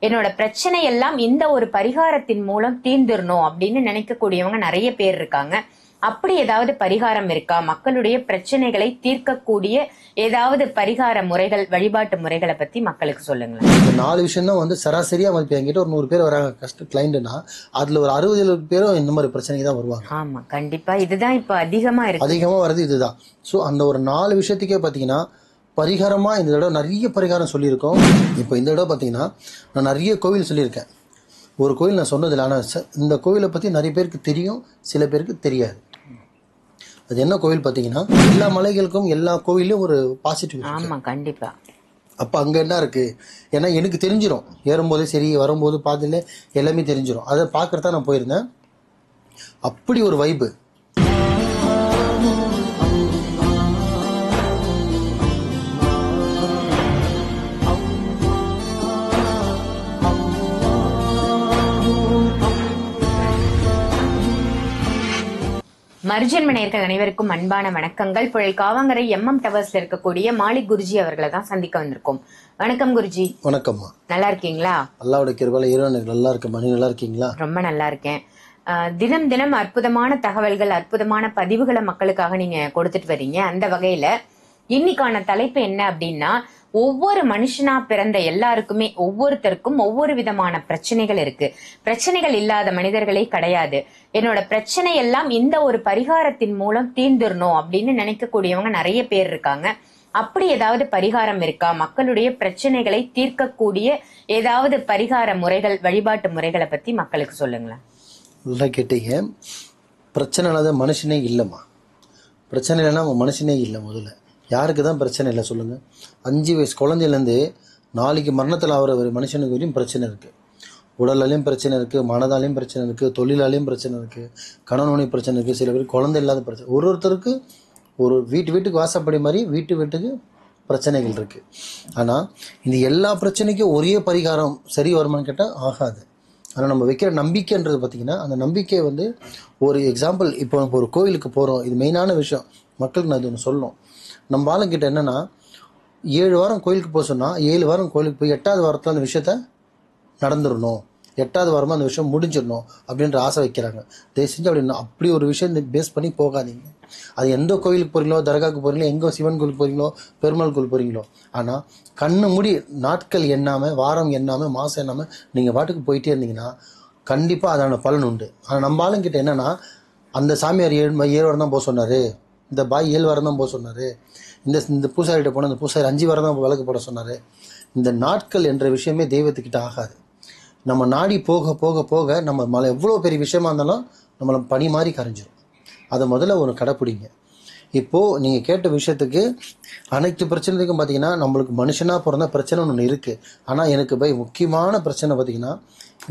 என்னோட பிரச்சனை எல்லாம் இந்த ஒரு பரிகாரத்தின் மூலம் தீர்ந்துடணும் அப்படின்னு நினைக்கக்கூடியவங்க நிறைய பேர் இருக்காங்க. அப்படி ஏதாவது பரிகாரம் இருக்கா? மக்களுடைய பிரச்சனைகளை தீர்க்கக்கூடிய ஏதாவது பரிகார முறைகள், வழிபாட்டு முறைகளை பத்தி மக்களுக்கு சொல்லுங்களேன். இந்த 4 விஷயம் தான் வந்து சராசரியா வந்து என்கிட்ட ஒரு 100 பேர் வராங்க கஷ்ட கிளைண்ட்னா, அதுல ஒரு 60-70 பேரும் இந்த மாதிரி பிரச்சனைக்கு தான் வருவாங்க. ஆமா, கண்டிப்பா இதுதான் இப்ப அதிகமா வருது இதுதான். ஸோ அந்த ஒரு 4 விஷயத்துக்கே பாத்தீங்கன்னா பரிகாரமா இந்த தடவை நிறைய பரிகாரம் சொல்லியிருக்கோம். இப்போ இந்த தடவை பாத்தீங்கன்னா நான் நிறைய கோவில் சொல்லியிருக்கேன். ஒரு கோவில் நான் சொன்னதில்லை, ஆனால் இந்த கோவிலை பத்தி நிறைய பேருக்கு தெரியும், சில பேருக்கு தெரியாது. அது என்ன கோவில் பாத்தீங்கன்னா, எல்லா மலைகளுக்கும் எல்லா கோவிலையும் ஒரு பாசிட்டிவ். ஆமா, கண்டிப்பா. அப்ப அங்க என்ன இருக்கு? ஏன்னா எனக்கு தெரிஞ்சிடும், ஏறும்போது சரி வரும்போது பாதிலே எல்லாமே தெரிஞ்சிடும். அதை பார்க்கறதா நான் போயிருந்தேன். அப்படி ஒரு வைப்பு. மர்ஜன்ம நேயர்கள் அனைவருக்கும் அன்பான வணக்கங்கள். புழல் காவாங்கரை MM டவர்ஸ்ல இருக்கக்கூடிய மாலிக் குருஜி அவர்களை தான் சந்திக்க வந்திருக்கோம். வணக்கம் குருஜி. வணக்கம்மா. நல்லா இருக்கீங்களா? அல்லாஹ்வுடைய கிருபையால இறைவனுக்கு நல்லா இருக்கேன். நீ நல்லா இருக்கீங்களா? ரொம்ப நல்லா இருக்கேன். தினம் தினம் அற்புதமான தகவல்கள், அற்புதமான பதிவுகளை மக்களுக்காக நீங்க கொடுத்துட்டு வரீங்க. அந்த வகையில இன்னைக்கான தலைப்பு என்ன அப்படின்னா, ஒவ்வொரு மனுஷனா பிறந்த எல்லாருக்குமே ஒவ்வொருத்தருக்கும் ஒவ்வொரு விதமான பிரச்சனைகள் இருக்கு. பிரச்சனைகள் இல்லாத மனிதர்களே கிடையாது. என்னோட பிரச்சனை எல்லாம் இந்த ஒரு பரிகாரத்தின் மூலம் தீர்ந்துடணும் அப்படின்னு நினைக்கக்கூடியவங்க நிறைய பேர் இருக்காங்க. அப்படி ஏதாவது பரிகாரம் இருக்கா? மக்களுடைய பிரச்சனைகளை தீர்க்கக்கூடிய ஏதாவது பரிகார முறைகள், வழிபாட்டு முறைகளை பத்தி மக்களுக்கு சொல்லுங்களேன். நல்லா கேட்டீங்க. பிரச்சனை இல்லாத மனுஷனே இல்லைம்மா. பிரச்சனை இல்லைன்னா மனுஷனே இல்லை. முதல்ல யாருக்கு தான் பிரச்சனை இல்லை சொல்லுங்க? 5 வயசு குழந்தையிலேருந்து நாளைக்கு மரணத்தில் ஆகிற ஒரு மனுஷனுக்கு வரையும் பிரச்சனை இருக்குது. உடலாலையும் பிரச்சனை இருக்குது, மனதாலையும் பிரச்சனை இருக்குது, தொழிலாலையும் பிரச்சனை இருக்குது, கணவனுடைய பிரச்சனை இருக்குது, சில பேர் குழந்தை இல்லாத பிரச்சனை. ஒருத்தருக்கு ஒரு வீட்டுக்கு வாசப்படி மாதிரி வீட்டுக்கு பிரச்சனைகள் இருக்குது. ஆனால் இந்த எல்லா பிரச்சனைக்கும் ஒரே பரிகாரம் சரி வருமானு கேட்டால் ஆகாது. ஆனால் நம்ம வைக்கிற நம்பிக்கைன்றது பார்த்திங்கன்னா, அந்த நம்பிக்கை வந்து ஒரு எக்ஸாம்பிள். இப்போ ஒரு கோயிலுக்கு போகிறோம், இது மெயினான விஷயம் மக்களுக்கு நான் இது ஒன்று சொல்லணும். நம்ம ஆளுங்கிட்ட என்னென்னா, 7 வாரம் கோயிலுக்கு போக சொன்னால் 7 வாரம் கோயிலுக்கு போய் 8வது வாரத்தில் அந்த விஷயத்த நடந்துடணும், 8வது வாரமாக அந்த விஷயம் முடிஞ்சிடணும் அப்படின்ற ஆசை வைக்கிறாங்க. தயவு செஞ்சு அப்படி ஒரு விஷயம் பேஸ் பண்ணி போகாதீங்க. அது எந்த கோயிலுக்கு போகிறீங்களோ, தர்காவுக்கு போகிறீங்களோ, எங்கே சிவன் கோயிலுக்கு போகிறீங்களோ, பெருமாள் கோயில் போகிறீங்களோ, ஆனால் கண்ணு மூடி நாட்கள் எண்ணாமல், வாரம் எண்ணாமல், மாதம் எண்ணாமல் நீங்கள் பாட்டுக்கு போயிட்டே இருந்தீங்கன்னா கண்டிப்பாக அதான பலன் உண்டு. ஆனால் நம்ம ஆளுங்கிட்ட என்னென்னா, அந்த சாமியார் 7 வாரம் தான் போக சொன்னார், இந்த பாய் 7 வாரம் தான் போக சொன்னார், இந்த பூசாரிகிட்ட போனால் அந்த பூசாரி 5 வாரம் தான் விளக்கு போட சொன்னார். இந்த நாட்கள் என்ற விஷயமே தெய்வத்துக்கிட்ட ஆகாது. நம்ம நாடி போக போக போக நம்ம மலை எவ்வளோ பெரிய விஷயமா இருந்தாலும் நம்மளை பனி மாதிரி கரைஞ்சிரும். அதை முதல்ல ஒரு கடைப்பிடிங்க. இப்போது நீங்கள் கேட்ட விஷயத்துக்கு அனைத்து பிரச்சனைக்கும் பார்த்தீங்கன்னா, நம்மளுக்கு மனுஷனாக பிறந்த பிரச்சனை ஒன்று இருக்குது. ஆனால் எனக்கு முக்கியமான பிரச்சனை பார்த்தீங்கன்னா,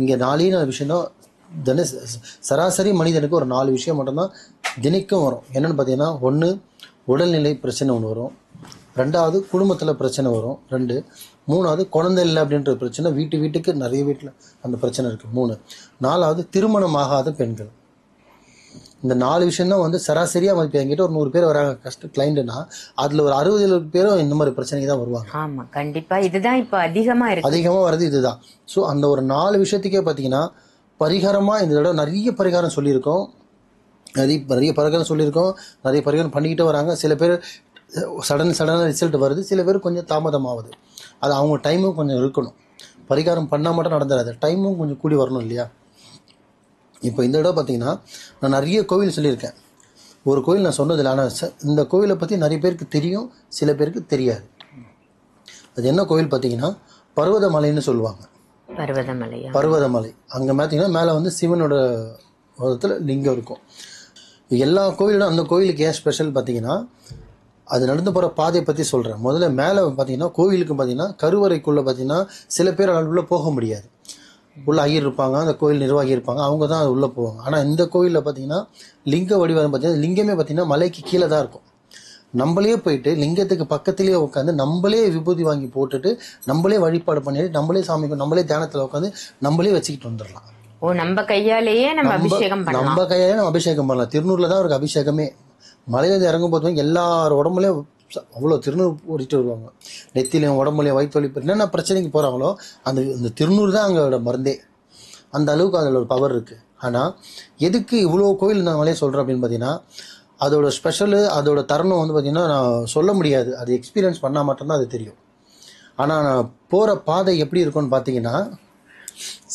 இங்கே 4 விஷயம் தான். சராசரி மனிதனுக்கு ஒரு 4 விஷயம் மட்டும்தான் தினைக்கும் வரும். என்னென்னு பார்த்தீங்கன்னா, 1 உடல்நிலை பிரச்சனை ஒன்று வரும், 2வது குடும்பத்தில் பிரச்சனை வரும், 2 3வது குழந்தை இல்லை அப்படின்ற பிரச்சனை. வீட்டுக்கு நிறைய வீட்டில் அந்த பிரச்சனை இருக்குது. 3 4வது திருமணமாகாத பெண்கள். இந்த 4 விஷயம் தான் வந்து சராசரியாக வந்து என்கிட்ட ஒரு 100 பேர் வராங்க கஷ்ட கிளைண்ட்னா, அதில் ஒரு 60-70 பேரும் இந்த மாதிரி பிரச்சனைக்கு தான் வருவாங்க. ஆமா, கண்டிப்பா இதுதான் இப்போ அதிகமாக வருது இதுதான். ஸோ அந்த ஒரு 4 விஷயத்துக்கே பார்த்தீங்கன்னா பரிகாரமாக இந்த தடவை நிறைய பரிகாரம் சொல்லியிருக்கோம். நிறைய பரிகாரம் சொல்லியிருக்கோம். நிறைய பரிகாரம் பண்ணிக்கிட்டே வராங்க. சில பேர் சடனாக ரிசல்ட் வருது, சில பேர் கொஞ்சம் தாமதமாகுது. அது அவங்க டைமும் கொஞ்சம் இருக்கணும். பரிகாரம் பண்ணால் மட்டும் நடந்துடாது, டைமும் கொஞ்சம் கூடி வரணும் இல்லையா? இப்போ இந்த இடம் பார்த்தீங்கன்னா நான் நிறைய கோவில் சொல்லியிருக்கேன். ஒரு கோவில் நான் சொன்னதில்லை, ஆனால் இந்த கோவிலை பற்றி நிறைய பேருக்கு தெரியும், சில பேருக்கு தெரியாது. அது என்ன கோவில் பார்த்தீங்கன்னா, பர்வதமலைன்னு சொல்லுவாங்க. பர்வதமலை. அங்கே பார்த்தீங்கன்னா மேலே வந்து சிவனோட இடத்துல லிங்கம் இருக்கும். எல்லா கோவிலோட அந்த கோவிலுக்கு ஏன் ஸ்பெஷல் பார்த்தீங்கன்னா, அது நடந்து போகிற பாதையை பற்றி சொல்கிறேன். முதல்ல மேலே பார்த்தீங்கன்னா கோவிலுக்கு பார்த்தீங்கன்னா கருவறைக்குள்ளே பார்த்தீங்கன்னா சில பேர் உள்ளே போக முடியாது. உள்ள ஐயர் இருப்பாங்க, அந்த கோயில் நிர்வாகி இருப்பாங்க, அவங்க தான் அது உள்ளே போவாங்க. ஆனால் இந்த கோவிலில் பார்த்தீங்கன்னா லிங்க வடிவம் பார்த்தீங்கன்னா, லிங்கமே பார்த்தீங்கன்னா மலைக்கு கீழே தான் இருக்கும். நம்மளே போயிட்டு லிங்கத்துக்கு பக்கத்துலேயே உட்காந்து நம்மளே விபூதி வாங்கி போட்டுட்டு நம்மளே வழிபாடு பண்ணிட்டு நம்மளே சாமிக்கு நம்மளே தியானத்தில் உட்காந்து நம்மளே வச்சுக்கிட்டு வந்துடலாம். நம்ம கையாலேயே நம்ம அபிஷேகம் பண்ணலாம். திருநூர்ல தான் அவருக்கு அபிஷேகமே. மலையில இறங்கும் போது எல்லார் உடம்புலயும் அவ்வளோ திருநூறு ஓடிட்டு வருவாங்க. நெத்திலையும் உடம்புலையும் வயிற்று வலி என்னென்ன பிரச்சனைக்கு போகிறாங்களோ அந்த திருநூறு தான் அங்களோட மருந்தே. அந்த அளவுக்கு அதில் ஒரு பவர் இருக்குது. ஆனால் எதுக்கு இவ்வளோ கோயில் நாங்களே சொல்கிறோம் அப்படின்னு பார்த்தீங்கன்னா, அதோட ஸ்பெஷலு, அதோட தருணம் வந்து பார்த்திங்கன்னா நான் சொல்ல முடியாது. அது எக்ஸ்பீரியன்ஸ் பண்ணால் மட்டும்தான் அது தெரியும். ஆனால் நான் போகிற பாதை எப்படி இருக்கும்னு பார்த்தீங்கன்னா,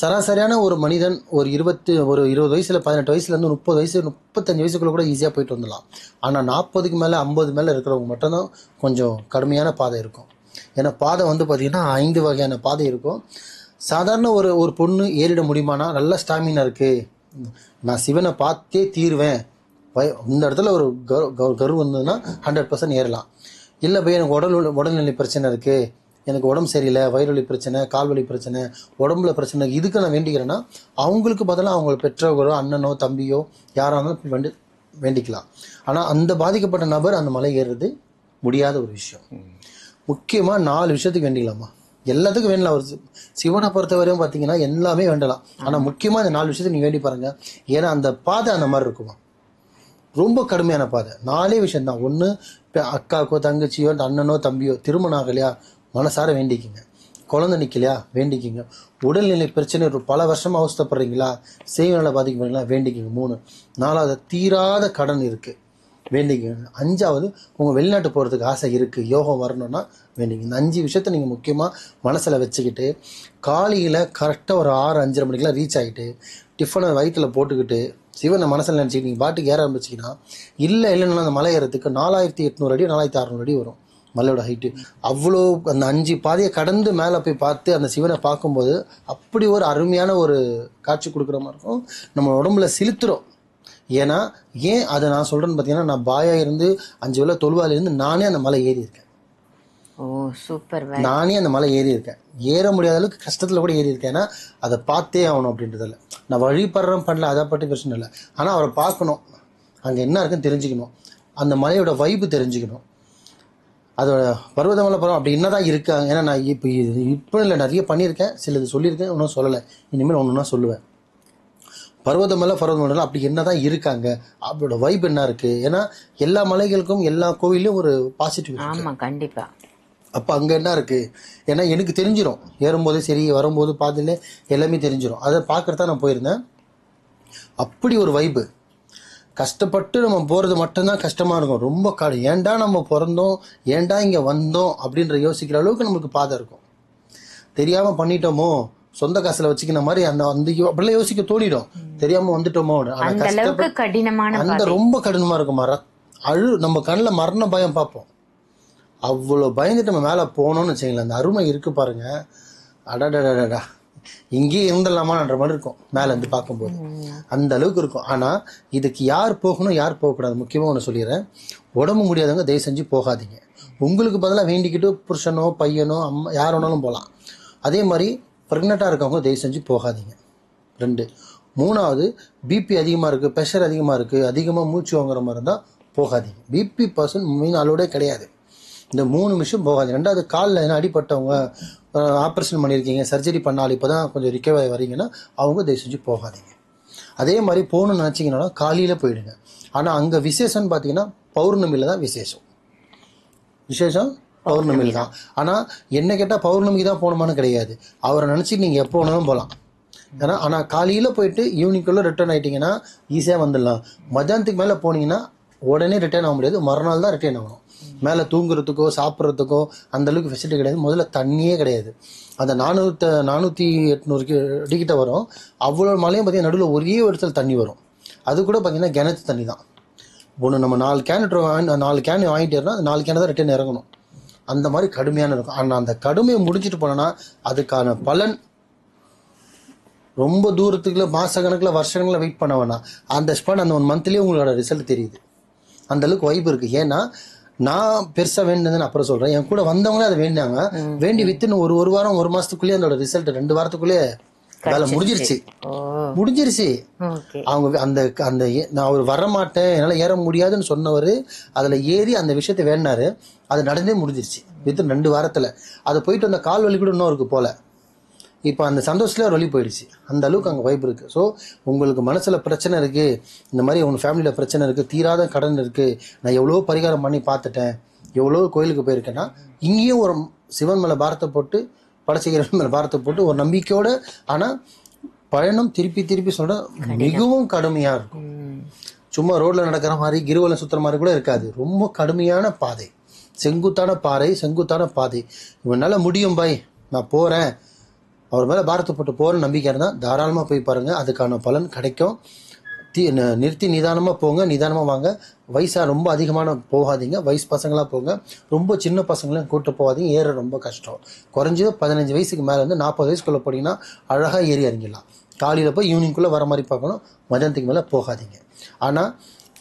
சராசரியான ஒரு மனிதன் ஒரு 20 வயசில் 18 வயசுலேருந்து 30 வயசு 35 வயசுக்குள்ளே கூட ஈஸியாக போயிட்டு வந்துடலாம். ஆனால் 40க்கு மேலே 50 மேலே இருக்கிறவங்க மட்டும்தான் கொஞ்சம் கடுமையான பாதை இருக்கும். ஏன்னா பாதை வந்து பார்த்திங்கன்னா 5 வகையான பாதை இருக்கும். சாதாரண ஒரு பொண்ணு ஏறிட முடியுமானா, நல்ல ஸ்டாமினா இருக்குது, நான் சிவனை பார்த்தே தீருவேன், இந்த இடத்துல ஒரு கரு வந்ததுன்னா 100% ஏறலாம். இல்லை போய் எனக்கு உடல்நிலை பிரச்சனை இருக்குது, எனக்கு உடம்பு சரியில்லை, வயிறு வலி பிரச்சனை, கால் வலி பிரச்சனை, உடம்புல பிரச்சனை, இதுக்கு நான் வேண்டிக்கிறேன்னா அவங்களுக்கு பதிலாக அவங்க பெற்றோர்களோ அண்ணனோ தம்பியோ யாராக இருந்தாலும் வேண்டிக்கலாம். ஆனால் அந்த பாதிக்கப்பட்ட நபர் அந்த மலை ஏறுறது முடியாத ஒரு விஷயம். முக்கியமாக 4 விஷயத்துக்கு வேண்டிக்கலாமா, எல்லாத்துக்கும் வேண்டலாம். ஒரு சிவனை பொறுத்தவரையும் பார்த்தீங்கன்னா எல்லாமே வேண்டலாம். ஆனால் முக்கியமாக இந்த 4 விஷயத்துக்கு நீங்கள் வேண்டி பாருங்கள். ஏன்னா அந்த பாதை அந்த மாதிரி இருக்குமா, ரொம்ப கடுமையான பாதை. 4 விஷயம்தான். ஒன்று, அக்காக்கோ தங்கச்சியோ அண்ணனோ தம்பியோ திருமணம் ஆகலையா, மனசார வேண்டிக்கிங்க. குழந்தை நிற்கலையா, வேண்டிக்கிங்க. உடல்நிலை பிரச்சனை பல வருஷமாக அவஸ்தப்படுறீங்களா, செய்வனால பாதிக்கப்படுறீங்களா, வேண்டிக்கிங்க. 3. 4வது, தீராத கடன் இருக்குது, வேண்டிக்கிங்க. 5வது, உங்கள் வெளிநாட்டு போகிறதுக்கு ஆசை இருக்குது, யோகம் வரணும்னா வேண்டிங்க. இந்த 5 விஷயத்த நீங்கள் முக்கியமாக மனசில் வச்சுக்கிட்டு காலையில் கரெக்டாக ஒரு 6, 5:30 மணிக்கெலாம் ரீச் ஆகிட்டு டிஃபனை வயிற்றில் போட்டுக்கிட்டு சிவனை மனசில் நினச்சிக்கிட்டு நீங்கள் பாட்டுக்கு ஏற ஆரம்பிச்சிங்கன்னா, இல்லைன்னா அந்த மலை ஏறத்துக்கு 4800 அடி 4600 அடி வரும் மலையோட ஹைட்டு. அவ்வளோ அந்த 5 பாதையை கடந்து மேலே போய் பார்த்து அந்த சிவனை பார்க்கும்போது அப்படி ஒரு அருமையான ஒரு காட்சி கொடுக்குற மாதிரி இருக்கும். நம்ம உடம்புல சிலுத்துறோம். ஏன்னா ஏன் அதை நான் சொல்கிறேன்னு பார்த்தீங்கன்னா, நான் பாயாக இருந்து 5 வேளை தொழுவாயிலிருந்து நானே அந்த மலை ஏறி இருக்கேன். ஓ சூப்பர். நானே அந்த மலை ஏறி இருக்கேன். ஏற முடியாத அளவுக்கு கஷ்டத்தில் கூட ஏறி இருக்கேன். ஏன்னா அதை பார்த்தே ஆகணும் அப்படின்றதில்ல. நான் வழிபடுறேன் பண்ணல, அதை பற்றி பிரச்சனை இல்லை. ஆனால் அவரை பார்க்கணும், அங்கே என்ன இருக்குன்னு தெரிஞ்சுக்கணும், அந்த மலையோட வைப்பு தெரிஞ்சுக்கணும், அதோட பருவதமலை பருவம் அப்படி என்னதான் இருக்காங்க. ஏன்னா நான் இப்போ இல்லை, நிறைய பண்ணியிருக்கேன், சிலது சொல்லியிருக்கேன், ஒன்றும் சொல்லலை, இனிமேல் ஒன்றுனா சொல்லுவேன். பருவதமலை அப்படி என்னதான் இருக்காங்க, அவரோட வைப் என்ன இருக்குது. ஏன்னா எல்லா மலைகளுக்கும் எல்லா கோவிலையும் ஒரு பாசிட்டிவ். ஆமாம் கண்டிப்பாக. அப்போ அங்கே என்ன இருக்குது, ஏன்னா எனக்கு தெரிஞ்சிடும், ஏறும்போதே சரி வரும்போது பார்த்துலே எல்லாமே தெரிஞ்சிடும். அதை பார்க்குறதா நான் போயிருந்தேன். அப்படி ஒரு வைப்பு. கஷ்டப்பட்டு நம்ம போகிறது மட்டும்தான் கஷ்டமாக இருக்கும். ரொம்ப ஏன்டா நம்ம பிறந்தோம், ஏன்டா இங்கே வந்தோம் அப்படின்ற யோசிக்கிற அளவுக்கு நம்மளுக்கு பாதை இருக்கும். தெரியாமல் பண்ணிட்டோமோ, சொந்த காசில் வச்சுக்கிற மாதிரி அந்த அப்படிலாம் யோசிக்க தோணிடும். தெரியாமல் வந்துட்டோமோ, அந்த ரொம்ப கடினமாக இருக்குமா. நம்ம கண்ணில் மரண பயம் பார்ப்போம். அவ்வளோ பயந்துட்டு நம்ம மேலே போனோம்னு வச்சுங்களேன், அந்த அருமை இருக்குது பாருங்க. அடடடடா, இங்கேயே இருந்துடலாமான்ற மாதிரி இருக்கும் மேலேருந்து பார்க்கும்போது, அந்த அளவுக்கு இருக்கும். ஆனால் இதுக்கு யார் போகணும் யார் போகக்கூடாது முக்கியமாக ஒன்று சொல்லிடுறேன். உடம்பு முடியாதவங்க தயவு செஞ்சு போகாதீங்க. உங்களுக்கு பதிலாக வேண்டிக்கிட்டு புருஷனோ பையனோ அம்மா யார் வேணாலும் போகலாம். அதே மாதிரி ப்ரெக்னெண்ட்டாக இருக்கவங்க தயவு செஞ்சு போகாதீங்க. 2. 3வது, பிபி அதிகமாக இருக்குது, ப்ரெஷர் அதிகமாக இருக்குது, அதிகமாக மூச்சு வாங்குற மாதிரி இருந்தால் போகாதீங்க. பிபி பர்சன் மெயின் அளவோட கிடையாது. இந்த 3 விஷயம் போகாது. 2வது, காலில் என்ன அடிப்பட்டவங்க, ஆப்ரேஷன் பண்ணியிருக்கீங்க, சர்ஜரி பண்ணாலும் இப்போ தான் கொஞ்சம் ரிக்கவர் வரீங்கன்னா அவங்க தயவு செஞ்சு போகாதீங்க. அதே மாதிரி போகணும்னு நினச்சிங்கன்னா காலையில் போயிடுங்க. ஆனால் அங்கே விசேஷம்னு பார்த்தீங்கன்னா பௌர்ணமியில் தான் விசேஷம் பௌர்ணமியில் தான். ஆனால் என்ன கேட்டால் பௌர்ணமிக்கு தான் போகணுமான்னு கிடையாது. அவரை நினச்சி நீங்கள் எப்போ வேணாலும் போகலாம். ஆனால் காலையில் போயிட்டு ஈவினிங்குள்ளே ரிட்டர்ன் ஆகிட்டிங்கன்னா ஈஸியாக வந்துடலாம். மத்தியானத்துக்கு மேலே போனீங்கன்னா உடனே ரிட்டர்ன் ஆக முடியாது, மறுநாள் தான் ரிட்டர்ன் ஆகணும். மேலே தூங்குறதுக்கோ சாப்பிட்றதுக்கோ அந்தளவுக்கு ஃபெசிலிட்டி கிடையாது. முதல்ல தண்ணியே கிடையாது. அந்த 400-800 அடிக்கிட்ட வரும். அவ்வளோ மலையும் பார்த்தீங்கன்னா நடுவில் ஒரே இடத்துல தண்ணி வரும். அது கூட பார்த்தீங்கன்னா கிணத்து தண்ணி தான். ஒன்று நம்ம 4 கேன் வாங்கிட்டோம்னா அந்த 4 கேனை தான் ரிட்டர்ன் இறங்கணும். அந்த மாதிரி கடுமையான இருக்கும். ஆனால் அந்த கடுமையை முடிச்சுட்டு போனோன்னா அதுக்கான பலன் ரொம்ப தூரத்துக்குள்ள மாதக்கணக்கில் வருஷக்கணக்கில் வெயிட் பண்ண வேணாம். அந்த ஸ்பாட் அந்த 1 மந்த்லேயே உங்களோட ரிசல்ட் தெரியுது. அந்தளவுக்கு வைப்பு இருக்குது. ஏன்னா நான் பெருசாக வேண்டியதுன்னு அப்புறம் சொல்கிறேன். என் கூட வந்தவங்களே அதை வேண்டாங்க. வேண்டி வித்துன்னு ஒரு வாரம் 1 மாதத்துக்குள்ளேயே அதோட ரிசல்ட் 2 வாரத்துக்குள்ளேயே வேலை முடிஞ்சிருச்சு. அவங்க அந்த அந்த நான் அவர் வரமாட்டேன் என்னால் ஏற முடியாதுன்னு சொன்னவர் அதில் ஏறி அந்த விஷயத்தை வேண்டாரு. அது நடந்தே முடிஞ்சிருச்சு வித்து 2 வாரத்தில். அதை போயிட்டு அந்த கால் வலி கூட இன்னும் இருக்கு போல. இப்போ அந்த சந்தோஷத்துல ஒரு வழி போயிடுச்சு. அந்த அளவுக்கு அங்கே வைப்பு இருக்குது. ஸோ உங்களுக்கு மனசில் பிரச்சனை இருக்குது, இந்த மாதிரி உங்கள் ஃபேமிலியில் பிரச்சனை இருக்குது, தீராத கடன் இருக்குது, நான் எவ்வளோ பரிகாரம் பண்ணி பார்த்துட்டேன், எவ்வளோ கோயிலுக்கு போயிருக்கேன்னா இங்கேயும் ஒரு சிவன் மேலே பாரத்தை போட்டு படச்சைக்கிறவன் மேலே பாரத்தை போட்டு ஒரு நம்பிக்கையோட, ஆனால் பயணம் திருப்பி திருப்பி சொல்ற மிகவும் கடுமையா இருக்கும். சும்மா ரோட்ல நடக்கிற மாதிரி கிரிவலம் சுத்துற மாதிரி கூட இருக்காது. ரொம்ப கடுமையான பாதை, செங்குத்தான பாறை, செங்குத்தான பாதை. இவனால முடியும் பாய், நான் போறேன், அவர் மேல பாரத்தை போட்டு போற நம்பிக்கை இருந்தா தாராளமா போய் பாருங்க, அதுக்கான பலன் கிடைக்கும். நிறுத்தி நிதானமா போங்க, நிதானமா வாங்க. வயசா ரொம்ப அதிகமான போகாதீங்க, வயசு பசங்களா போங்க. ரொம்ப சின்ன பசங்களையும் கூட்டு போகாதீங்க, ஏற ரொம்ப கஷ்டம். குறைஞ்சது 15 வயசுக்கு மேல இருந்து 40 வயசுக்குள்ள போனீங்கன்னா அழகா ஏறி இறங்கிடலாம். காலையில போய் ஈவினிங்குள்ள வர மாதிரி பார்க்கணும், மதியானத்துக்கு மேல போகாதீங்க. ஆனா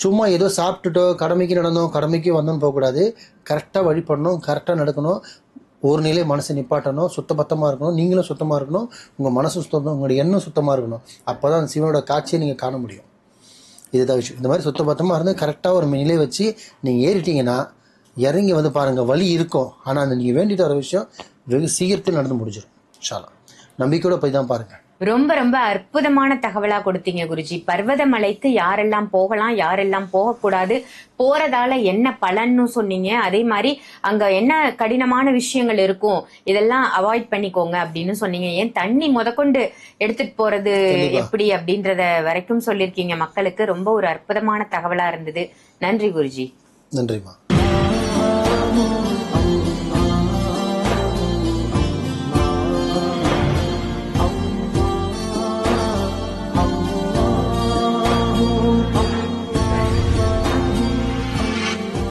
சும்மா ஏதோ சாப்பிட்டுட்டோ கடமைக்கு நடந்தோம் கடமைக்கு வந்தோம்னு போகக்கூடாது. கரெக்டா வழிபடணும், கரெக்டா நடக்கணும், ஒரு நிலை மனசை நிப்பாட்டணும், சுத்தபத்தமா இருக்கணும், நீங்களும் சுத்தமா இருக்கணும், உங்க மனசு சுத்தம், உங்களுடைய எண்ணம் சுத்தமா இருக்கணும். அப்பதான் அந்த சிவனோட காட்சியை நீங்க காண முடியும். இதுதான் விஷயம். இந்த மாதிரி சுத்தபத்தமாக இருந்து கரெக்டாக ஒரு நிலை வச்சு நீங்கள் ஏறிட்டீங்கன்னா இறங்கி வந்து பாருங்கள், வலி இருக்கும். ஆனால் அந்த நீங்கள் வேண்டிட்டு வர விஷயம் வெகு சீக்கிரத்தில் நடந்து முடிஞ்சிடும். இன்ஷால்லா நம்பிக்கையோட போய் தான் பாருங்கள். ரொம்ப ரொம்ப அற்புதமான தகவலா கொடுத்தீங்க குருஜி. பர்வதமலைக்கு யாரெல்லாம் போகலாம், யாரெல்லாம் போகக்கூடாது, போறதால என்ன பலன்னு சொன்னீங்க. அதே மாதிரி அங்க என்ன கடினமான விஷயங்கள் இருக்கும், இதெல்லாம் அவாய்ட் பண்ணிக்கோங்க அப்படின்னு சொன்னீங்க. ஏன் தண்ணி முதற்கொண்டு எடுத்துட்டு போறது எப்படி அப்படின்றத வரைக்கும் சொல்லியிருக்கீங்க மக்களுக்கு. ரொம்ப ஒரு அற்புதமான தகவலா இருந்தது. நன்றி குருஜி. நன்றிமா.